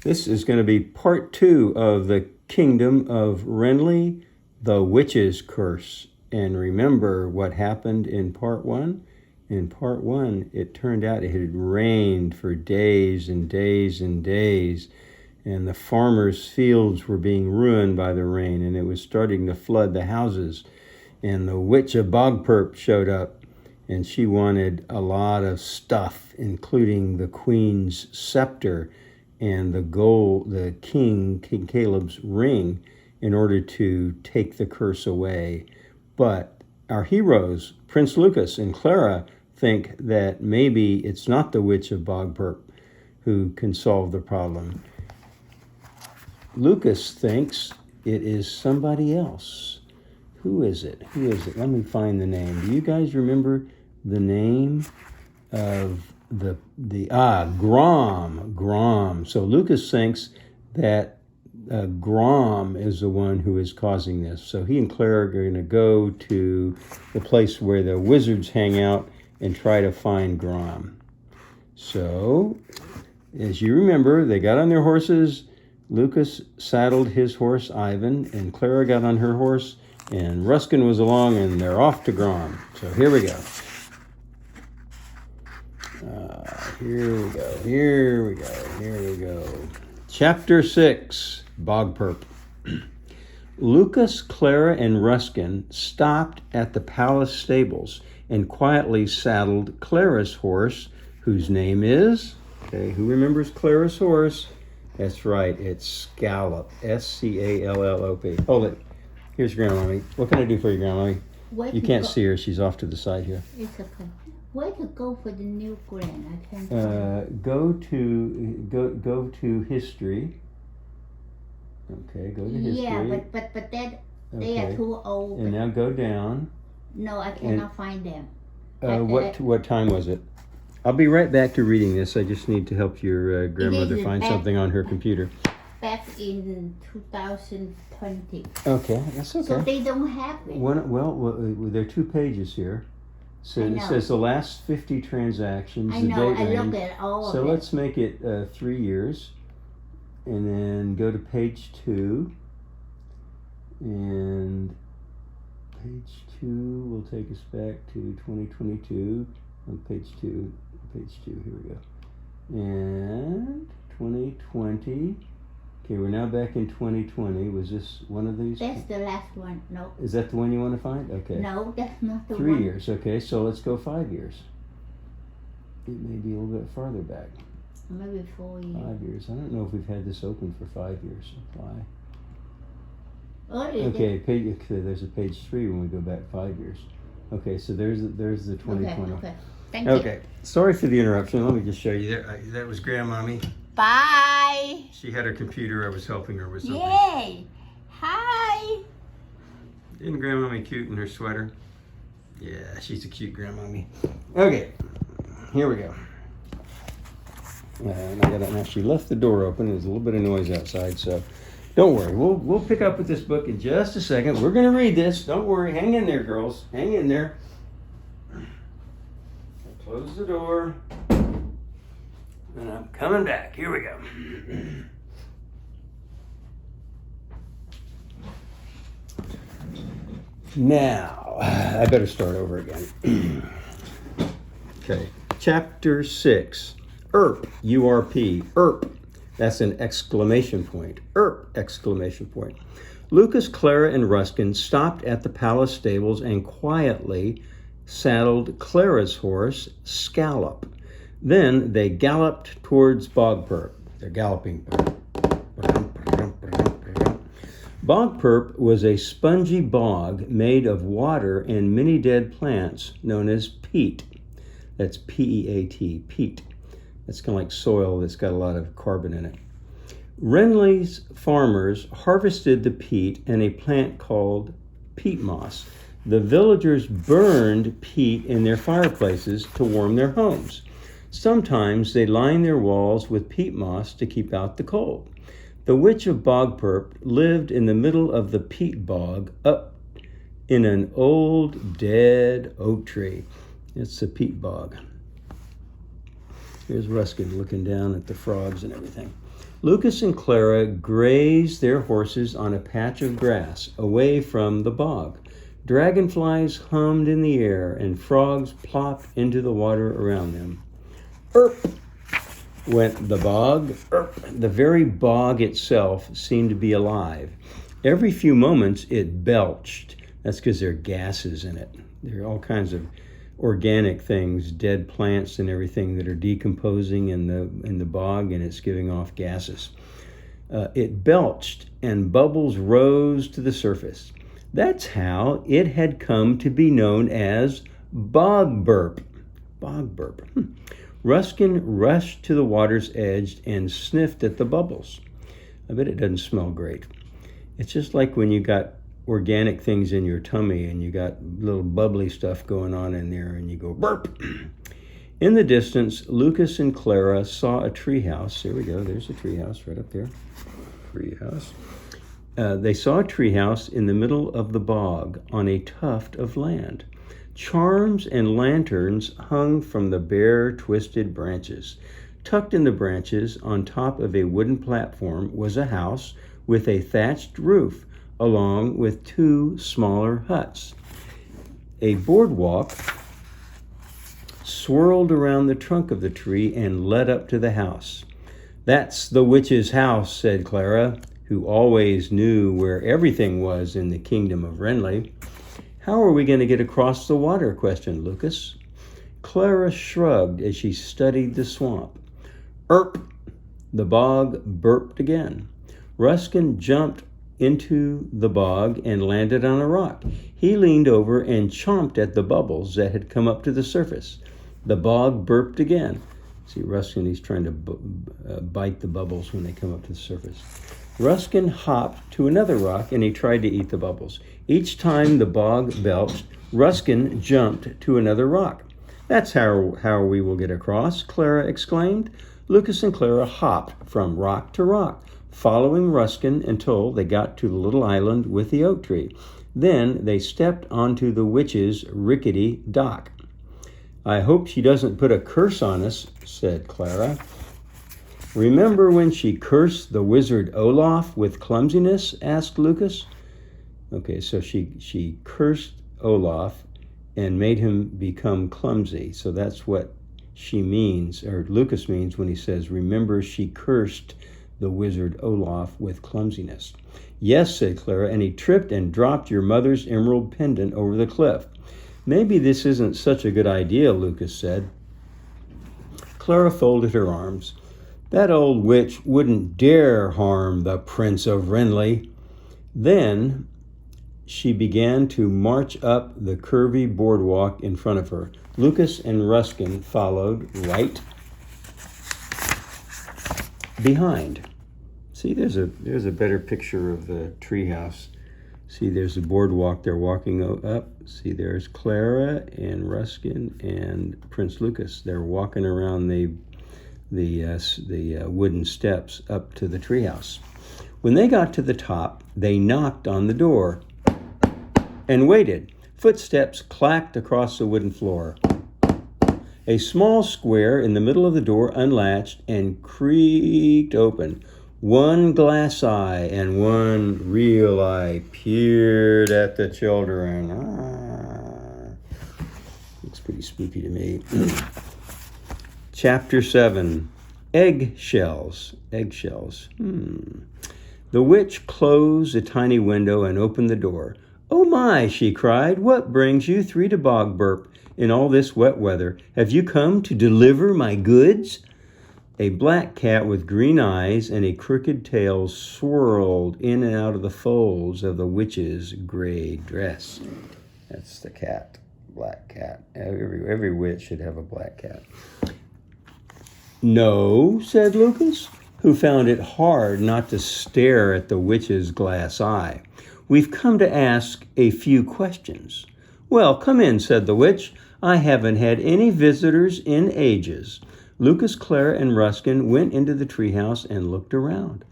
This is going to be part 2 of the Kingdom of Wrenly, the Witch's Curse. And remember what happened in part 1? In part 1, it turned out it had rained for days and days and days, and the farmers' fields were being ruined by the rain, and it was starting to flood the houses. And the witch of Bogperp showed up, and she wanted a lot of stuff, including the queen's scepter and the King Caleb's ring, in order to take the curse away. But our heroes, Prince Lucas and Clara, think that maybe it's not the witch of Bogperp who can solve the problem. Lucas thinks it is somebody else. Who is it? Who is it? Let me find the name. Do you guys remember the name of Grom? So Lucas thinks that Grom is the one who is causing this. So he and Claire are going to go to the place where the wizards hang out and try to find Grom. So, as you remember, they got on their horses. Lucas saddled his horse, Ivan, and Clara got on her horse, and Ruskin was along, and they're off to Grom. So here we go. Here we go. Chapter 6, Bogperp. Lucas, Clara, and Ruskin stopped at the palace stables and quietly saddled Clara's horse, whose name is, who remembers Clara's horse? That's right, it's Scallop, S-C-A-L-L-O-P. Hold it. Here's Grandmommy. What can I do for you, Grandmommy? You can't see her. She's off to the side here. It's okay. Where to go for the new grand? I can't. Go to history. Okay, go to history. Yeah, but that they are too old. And now go down. No, I cannot find them. What time was it? I'll be right back to reading this. I just need to help your grandmother find something on her computer. Back in 2020. Okay, that's okay. So they don't have it. Well, there are 2 pages here. So it says the last 50 transactions. I know, I range. looked at all of So it. let's make it 3 years. And then go to page 2. And page 2 will take us back to 2022. On page 2, here we go. And 2020. Okay, we're now back in 2020. Was this one of these? That's the last one. No. Is that the one you want to find? Okay. No, that's not the 3 one. years. Okay, so let's go 5 years. It may be a little bit farther back. Maybe 4 years. 5 years. I don't know if we've had this open for 5 years. Why? Okay, there's a page 3 when we go back 5 years. Okay, so there's the 2020. Okay. Thank you. Okay, sorry for the interruption. Let me just show you there. That was Grandmommy. Bye. She had her computer. I was helping her with something. Yay. Hi. Isn't Grandmommy cute in her sweater? Yeah, she's a cute Grandmommy. Okay, here we go. And now she left the door open. There's a little bit of noise outside, so don't worry. We'll pick up with this book in just a second. We're going to read this. Don't worry. Hang in there, girls. Hang in there. Close the door. And I'm coming back. Here we go. Now, I better start over again. Okay. Chapter 6. ERP, U-R-P, ERP. That's an exclamation point. ERP, exclamation point. Lucas, Clara, and Ruskin stopped at the palace stables and quietly saddled Clara's horse, Scallop. Then they galloped towards Bogperp. They're galloping. Bogperp was a spongy bog made of water and many dead plants known as peat. That's P-E-A-T, peat. That's kind of like soil that's got a lot of carbon in it. Wrenly's farmers harvested the peat and a plant called peat moss. The villagers burned peat in their fireplaces to warm their homes. Sometimes they lined their walls with peat moss to keep out the cold. The witch of Bogperp lived in the middle of the peat bog up in an old dead oak tree. It's a peat bog. Here's Ruskin looking down at the frogs and everything. Lucas and Clara grazed their horses on a patch of grass away from the bog. Dragonflies hummed in the air and frogs plopped into the water around them. Erp! Went the bog. Erp! The very bog itself seemed to be alive. Every few moments it belched. That's because there are gases in it. There are all kinds of organic things, dead plants and everything that are decomposing in the bog, and it's giving off gases. It belched and bubbles rose to the surface. That's how it had come to be known as bog burp. Bog burp. Ruskin rushed to the water's edge and sniffed at the bubbles. I bet it doesn't smell great. It's just like when you got organic things in your tummy and you got little bubbly stuff going on in there and you go burp. In the distance, Lucas and Clara saw a treehouse. There we go. There's a treehouse right up there. Treehouse. They saw a treehouse in the middle of the bog on a tuft of land. Charms and lanterns hung from the bare, twisted branches. Tucked in the branches, on top of a wooden platform, was a house with a thatched roof, along with two smaller huts. A boardwalk swirled around the trunk of the tree and led up to the house. "That's the witch's house," said Clara, who always knew where everything was in the kingdom of Wrenly. "How are we going to get across the water?" questioned Lucas. Clara shrugged as she studied the swamp. Erp! The bog burped again. Ruskin jumped into the bog and landed on a rock. He leaned over and chomped at the bubbles that had come up to the surface. The bog burped again. See, Ruskin, he's trying to bite the bubbles when they come up to the surface. Ruskin hopped to another rock and he tried to eat the bubbles. Each time the bog belched, Ruskin jumped to another rock. "That's how we will get across," Clara exclaimed. Lucas and Clara hopped from rock to rock, following Ruskin until they got to the little island with the oak tree. Then they stepped onto the witch's rickety dock. "I hope she doesn't put a curse on us," said Clara. "Remember when she cursed the wizard Olaf with clumsiness?" asked Lucas. Okay, so she cursed Olaf and made him become clumsy. So that's what she means, or Lucas means, when he says, "Remember she cursed the wizard Olaf with clumsiness." "Yes," said Clara, "and he tripped and dropped your mother's emerald pendant over the cliff." "Maybe this isn't such a good idea," Lucas said. Clara folded her arms. "That old witch wouldn't dare harm the Prince of Wrenly." Then she began to march up the curvy boardwalk in front of her. Lucas and Ruskin followed right behind. See, there's a better picture of the treehouse. See, there's a boardwalk they're walking up. See, there's Clara and Ruskin and Prince Lucas. They're walking around the wooden steps up to the treehouse. When they got to the top, they knocked on the door and waited. Footsteps clacked across the wooden floor. A small square in the middle of the door unlatched and creaked open. One glass eye and one real eye peered at the children. Looks pretty spooky to me. Chapter 7. Eggshells. Eggshells. The witch closed a tiny window and opened the door. "Oh my," she cried, "what brings you three to Bogburp in all this wet weather? Have you come to deliver my goods?" A black cat with green eyes and a crooked tail swirled in and out of the folds of the witch's gray dress. That's the cat, black cat. Every witch should have a black cat. "No," said Lucas, who found it hard not to stare at the witch's glass eye. "We've come to ask a few questions." "Well, come in," said the witch. "I haven't had any visitors in ages." Lucas, Clara, and Ruskin went into the treehouse and looked around.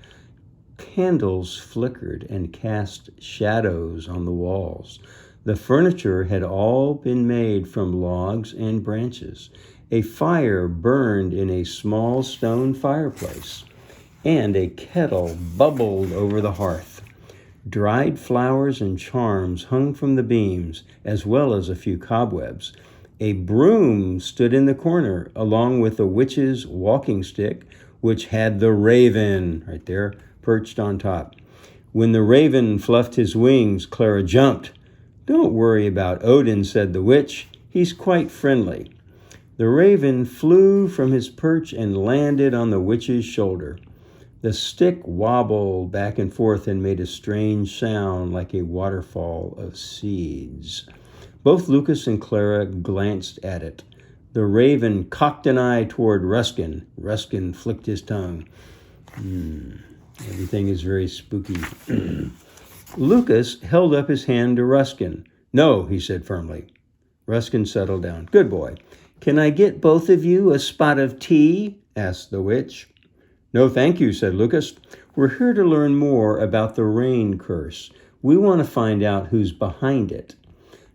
Candles flickered and cast shadows on the walls. The furniture had all been made from logs and branches. A fire burned in a small stone fireplace, and a kettle bubbled over the hearth. Dried flowers and charms hung from the beams, as well as a few cobwebs. A broom stood in the corner, along with the witch's walking stick, which had the raven right there perched on top. When the raven fluffed his wings, Clara jumped. "Don't worry about Odin," said the witch. "He's quite friendly." The raven flew from his perch and landed on the witch's shoulder. The stick wobbled back and forth and made a strange sound like a waterfall of seeds. Both Lucas and Clara glanced at it. The raven cocked an eye toward Ruskin. Ruskin flicked his tongue. Everything is very spooky. Lucas held up his hand to Ruskin. "No," he said firmly. Ruskin settled down. "Good boy. Can I get both of you a spot of tea?" asked the witch. "No, thank you," said Lucas. "We're here to learn more about the rain curse. We want to find out who's behind it."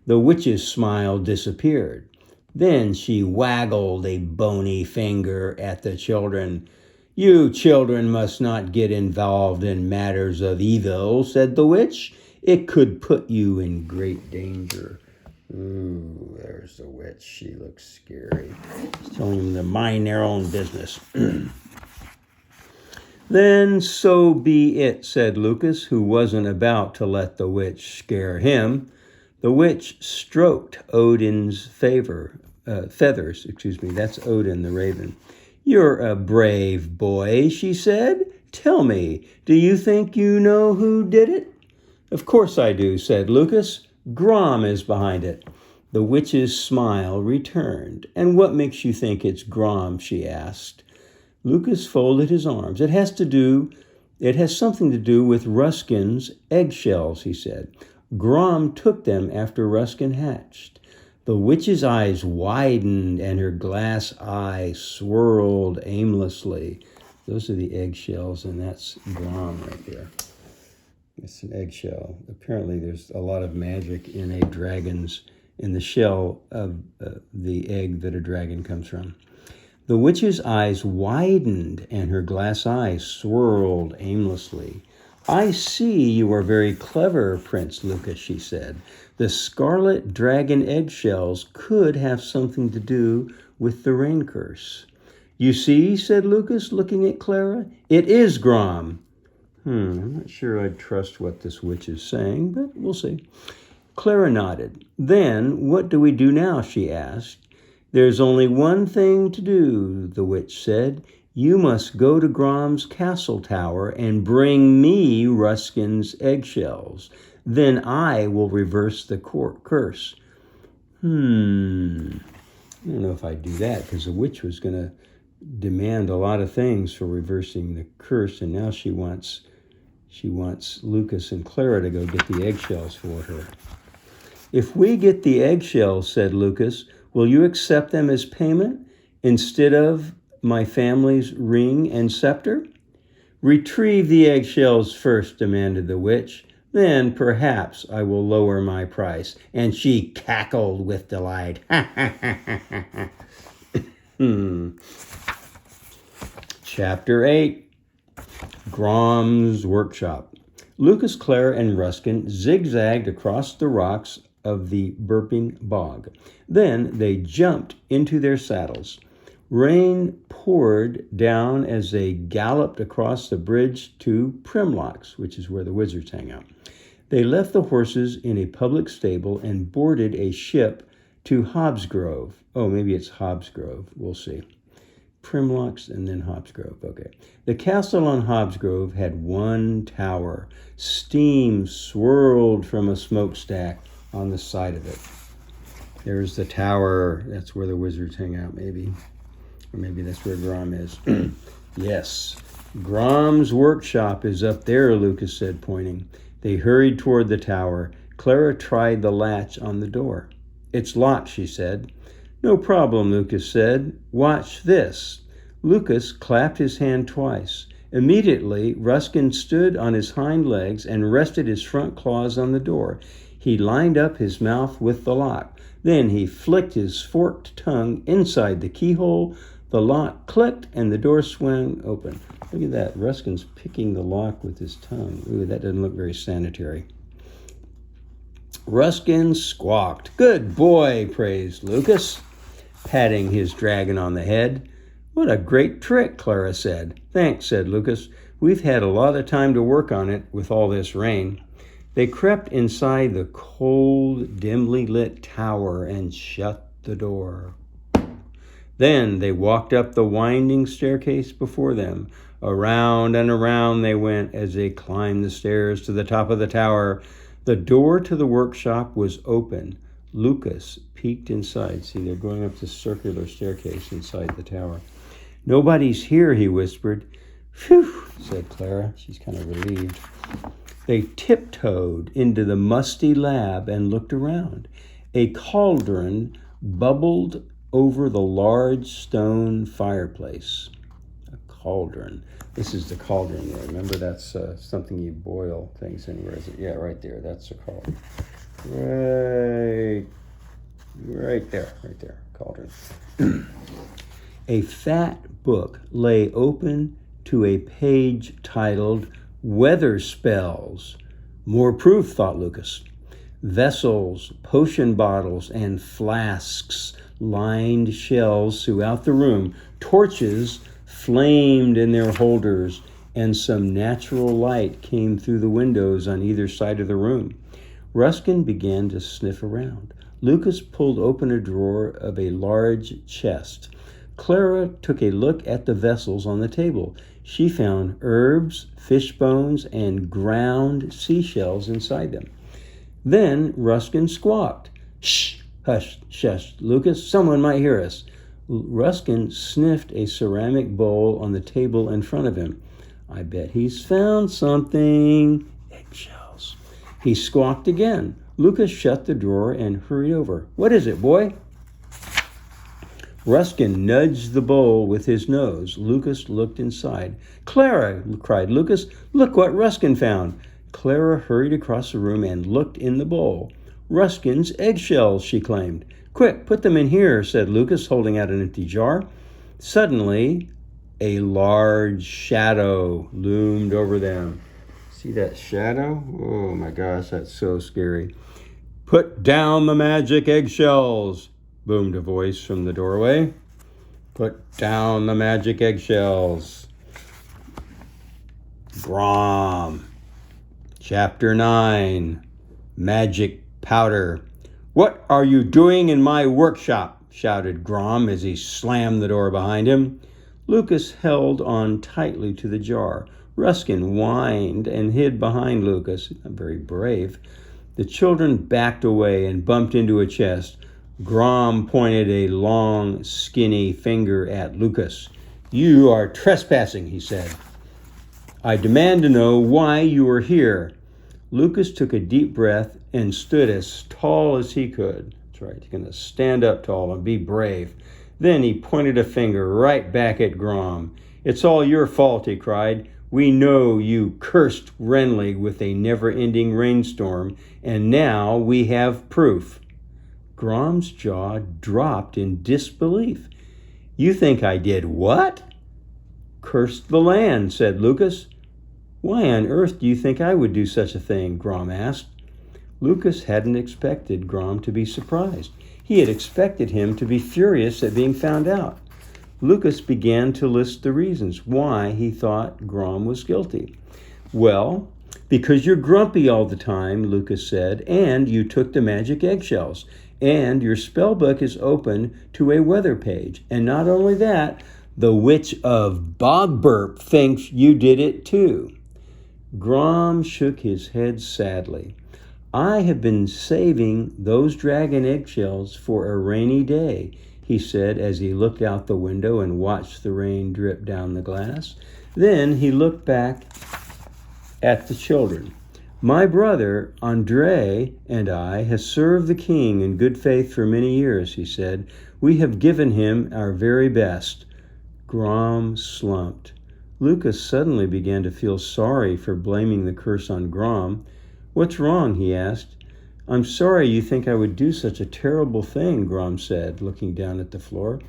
The witch's smile disappeared. Then she waggled a bony finger at the children. "You children must not get involved in matters of evil," said the witch. "It could put you in great danger." Ooh, there's the witch. She looks scary. She's telling them to mind their own business. "Then so be it," said Lucas, who wasn't about to let the witch scare him. The witch stroked Odin's feathers. That's Odin the raven. "You're a brave boy," she said. "Tell me, do you think you know who did it?" "Of course I do," said Lucas. "Grom is behind it." The witch's smile returned. "And what makes you think it's Grom?" she asked. Lucas folded his arms. It has something to do with Ruskin's eggshells," he said. "Grom took them after Ruskin hatched." The witch's eyes widened and her glass eye swirled aimlessly. Those are the eggshells, and that's Grom right there. It's an eggshell. Apparently there's a lot of magic in the shell of the egg that a dragon comes from. The witch's eyes widened and her glass eye swirled aimlessly. "I see you are very clever, Prince Lucas," she said. "The scarlet dragon eggshells could have something to do with the rain curse." "You see," said Lucas, looking at Clara, "it is Grom." I'm not sure I'd trust what this witch is saying, but we'll see. Clara nodded. "Then what do we do now?" she asked. "There's only one thing to do," the witch said. "You must go to Grom's castle tower and bring me Ruskin's eggshells. Then I will reverse the curse." I don't know if I'd do that, because the witch was going to demand a lot of things for reversing the curse, and now she wants Lucas and Clara to go get the eggshells for her. "If we get the eggshells," said Lucas, "will you accept them as payment instead of my family's ring and scepter?" "Retrieve the eggshells first," demanded the witch. "Then perhaps I will lower my price." And she cackled with delight. Chapter 8. Grom's Workshop. Lucas, Clara, and Ruskin zigzagged across the rocks of the burping bog. Then they jumped into their saddles. Rain poured down as they galloped across the bridge to Primlocks, which is where the wizards hang out. They left the horses in a public stable and boarded a ship to Hobbsgrove. Oh, maybe it's Hobbsgrove. We'll see. Primlocks and then Hobbsgrove. Okay. The castle on Hobbsgrove had one tower. Steam swirled from a smokestack on the side of it. There's the tower. That's where the wizards hang out, maybe. Or maybe that's where Grom is. Yes. Grom's workshop is up there, Lucas said, pointing. They hurried toward the tower. Clara tried the latch on the door. "It's locked," she said. "No problem," Lucas said. "Watch this." Lucas clapped his hand twice. Immediately, Ruskin stood on his hind legs and rested his front claws on the door. He lined up his mouth with the lock. Then he flicked his forked tongue inside the keyhole. The lock clicked and the door swung open. Look at that. Ruskin's picking the lock with his tongue. Ooh, that doesn't look very sanitary. Ruskin squawked. "Good boy," praised Lucas, patting his dragon on the head. "What a great trick," Clara said. "Thanks," said Lucas. "We've had a lot of time to work on it with all this rain." They crept inside the cold, dimly lit tower and shut the door. Then they walked up the winding staircase before them. Around and around they went as they climbed the stairs to the top of the tower. The door to the workshop was open. Lucas peeked inside. See, they're going up this circular staircase inside the tower. "Nobody's here," he whispered. "Phew," said Clara. She's kind of relieved. They tiptoed into the musty lab and looked around. A cauldron bubbled over the large stone fireplace. A cauldron. This is the cauldron there. Remember, that's something you boil things in. Where is it? Yeah, right there. That's the cauldron. Right there. Cauldron. A fat book lay open to a page titled "Weather Spells." More proof, thought Lucas. Vessels, potion bottles, and flasks lined shelves throughout the room. Torches flamed in their holders, and some natural light came through the windows on either side of the room. Ruskin began to sniff around. Lucas pulled open a drawer of a large chest. Clara took a look at the vessels on the table. She found herbs, fish bones, and ground seashells inside them. Then Ruskin squawked. "Shh! Hush! Shush! Lucas, someone might hear us." Ruskin sniffed a ceramic bowl on the table in front of him. "I bet he's found something." Eggshells. He squawked again. Lucas shut the drawer and hurried over. "What is it, boy?" Ruskin nudged the bowl with his nose. Lucas looked inside. "Clara," cried Lucas, "look what Ruskin found." Clara hurried across the room and looked in the bowl. "Ruskin's eggshells," she claimed. "Quick, put them in here," said Lucas, holding out an empty jar. Suddenly, a large shadow loomed over them. See that shadow? Oh my gosh, that's so scary. "Put down the magic eggshells," boomed a voice from the doorway. "Put down the magic eggshells." Grom. Chapter 9. Magic Powder. "What are you doing in my workshop?" shouted Grom as he slammed the door behind him. Lucas held on tightly to the jar. Ruskin whined and hid behind Lucas. Not very brave. The children backed away and bumped into a chest. Grom pointed a long, skinny finger at Lucas. "You are trespassing," he said. "I demand to know why you are here." Lucas took a deep breath and stood as tall as he could. That's right, you're going to stand up tall and be brave. Then he pointed a finger right back at Grom. "It's all your fault," he cried. "We know you cursed Wrenly with a never-ending rainstorm, and now we have proof." Grom's jaw dropped in disbelief. "You think I did what?" "Cursed the land," said Lucas. "Why on earth do you think I would do such a thing?" Grom asked. Lucas hadn't expected Grom to be surprised. He had expected him to be furious at being found out. Lucas began to list the reasons why he thought Grom was guilty. "Well, because you're grumpy all the time," Lucas said, "and you took the magic eggshells, and your spell book is open to a weather page. And not only that, the Witch of Bogburp thinks you did it too." Grom shook his head sadly. "I have been saving those dragon eggshells for a rainy day," he said as he looked out the window and watched the rain drip down the glass. Then he looked back at the children. "My brother, Andre, and I have served the king in good faith for many years," he said. "We have given him our very best." Grom slumped. Lucas suddenly began to feel sorry for blaming the curse on Grom. "What's wrong?" he asked. I'm sorry you think I would do such a terrible thing, Grom said, looking down at the floor.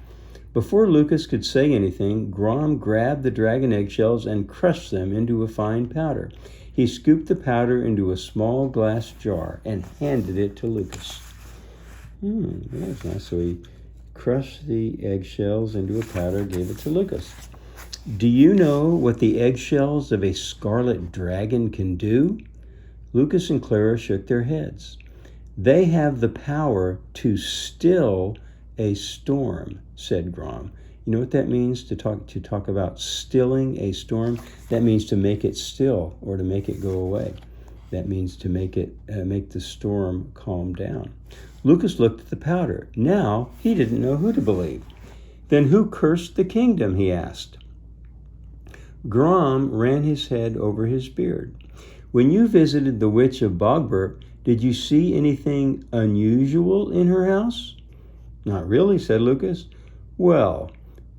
Before Lucas could say anything, Grom grabbed the dragon eggshells and crushed them into a fine powder. He scooped the powder into a small glass jar and handed it to Lucas. That's nice. So he crushed the eggshells into a powder, gave it to Lucas. Do you know what the eggshells of a scarlet dragon can do? Lucas and Clara shook their heads. They have the power to still a storm, said Grom. You know what that means, to talk about stilling a storm? That means to make it still or to make it go away. That means to make the storm calm down. Lucas looked at the powder. Now he didn't know who to believe. Then who cursed the kingdom, he asked. Grom ran his head over his beard. When you visited the witch of Bogbert, did you see anything unusual in her house? Not really, said Lucas. Well,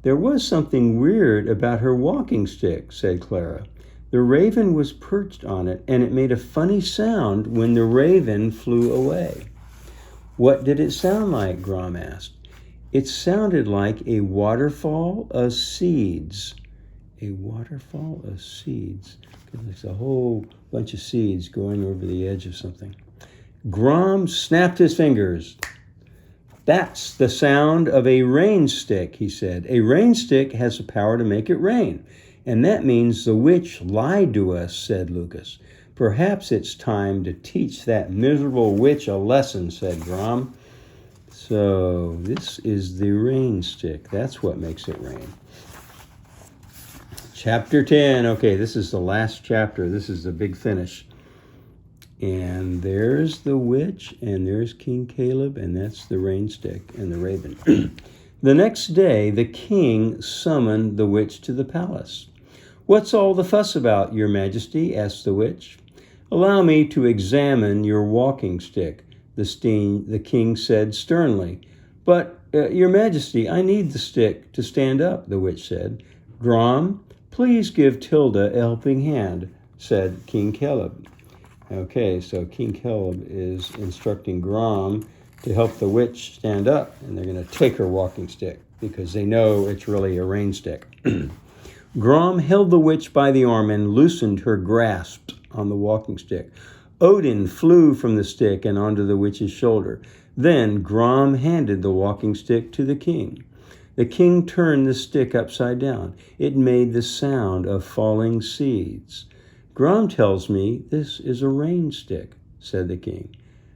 there was something weird about her walking stick, said Clara. The raven was perched on it, and it made a funny sound when the raven flew away. What did it sound like? Grom asked. It sounded like a waterfall of seeds. A waterfall of seeds. There's a whole bunch of seeds going over the edge of something. Grom snapped his fingers. That's the sound of a rain stick, he said. A rain stick has the power to make it rain. And that means the witch lied to us, said Lucas. Perhaps it's time to teach that miserable witch a lesson, said Grom. So this is the rain stick. That's what makes it rain. Chapter 10. Okay, this is the last chapter. This is the big finish. And there's the witch, and there's King Caleb, and that's the rain stick and the raven. The next day, the king summoned the witch to the palace. What's all the fuss about, your majesty? Asked the witch. Allow me to examine your walking stick, the king said sternly. But, your majesty, I need the stick to stand up, the witch said. Grom, please give Tilda a helping hand, said King Caleb. Okay, so King Caleb is instructing Grom to help the witch stand up, and they're going to take her walking stick because they know it's really a rain stick. Grom held the witch by the arm and loosened her grasp on the walking stick. Odin flew from the stick and onto the witch's shoulder. Then Grom handed the walking stick to the king. The king turned the stick upside down. It made the sound of falling seeds. Grom tells me this is a rain stick, said the king.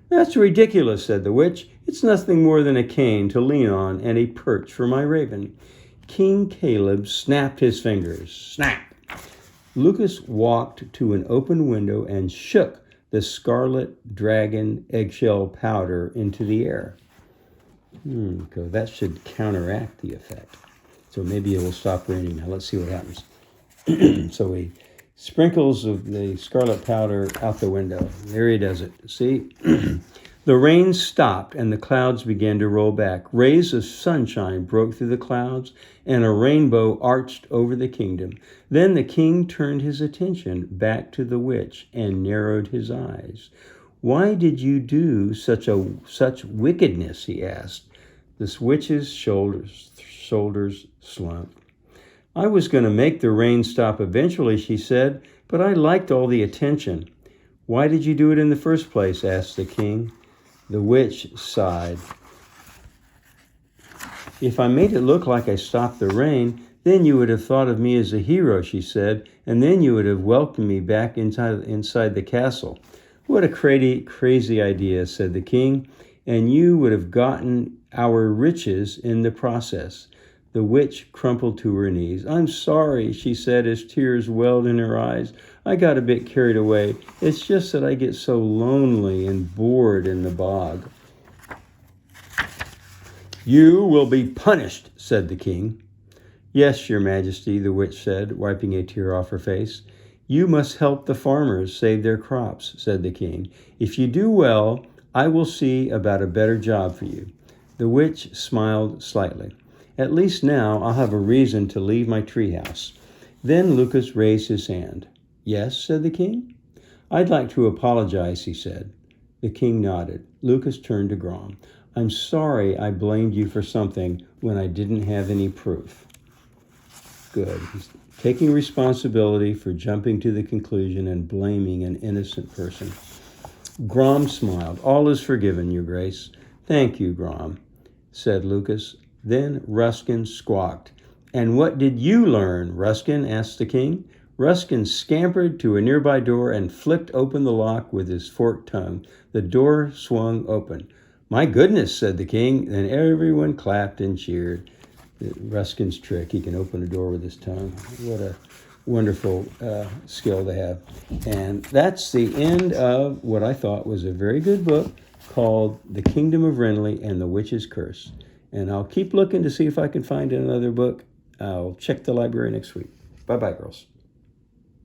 That's ridiculous, said the witch. It's nothing more than a cane to lean on and a perch for my raven. King Caleb snapped his fingers. Snap! Lucas walked to an open window and shook the scarlet dragon eggshell powder into the air. That should counteract the effect. So maybe it will stop raining. Now let's see what happens. So he sprinkles of the scarlet powder out the window. There he does it. See? The rain stopped and the clouds began to roll back. Rays of sunshine broke through the clouds and a rainbow arched over the kingdom. Then the king turned his attention back to the witch and narrowed his eyes. Why did you do such wickedness? He asked. This witch's shoulders slumped. I was going to make the rain stop eventually, she said, but I liked all the attention. Why did you do it in the first place? Asked the king. The witch sighed. If I made it look like I stopped the rain, then you would have thought of me as a hero, she said, and then you would have welcomed me back inside the castle. What a crazy idea, said the king, and you would have gotten our riches in the process. The witch crumpled to her knees. I'm sorry, she said as tears welled in her eyes. I got a bit carried away. It's just that I get so lonely and bored in the bog. You will be punished, said the king. Yes, your majesty, the witch said, wiping a tear off her face. You must help the farmers save their crops, said the king. If you do well, I will see about a better job for you. The witch smiled slightly. At least now I'll have a reason to leave my treehouse. Then Lucas raised his hand. Yes, said the king. I'd like to apologize, he said. The king nodded. Lucas turned to Grom. I'm sorry I blamed you for something when I didn't have any proof. Good. He's taking responsibility for jumping to the conclusion and blaming an innocent person. Grom smiled. All is forgiven, Your Grace. Thank you, Grom, said Lucas. Then Ruskin squawked. And what did you learn, Ruskin? Asked the king. Ruskin scampered to a nearby door and flicked open the lock with his forked tongue. The door swung open. My goodness, said the king. Then everyone clapped and cheered. Ruskin's trick. He can open a door with his tongue. What a wonderful skill to have. And that's the end of what I thought was a very good book called The Kingdom of Wrenly and the Witch's Curse. And I'll keep looking to see if I can find another book. I'll check the library next week. Bye-bye, girls.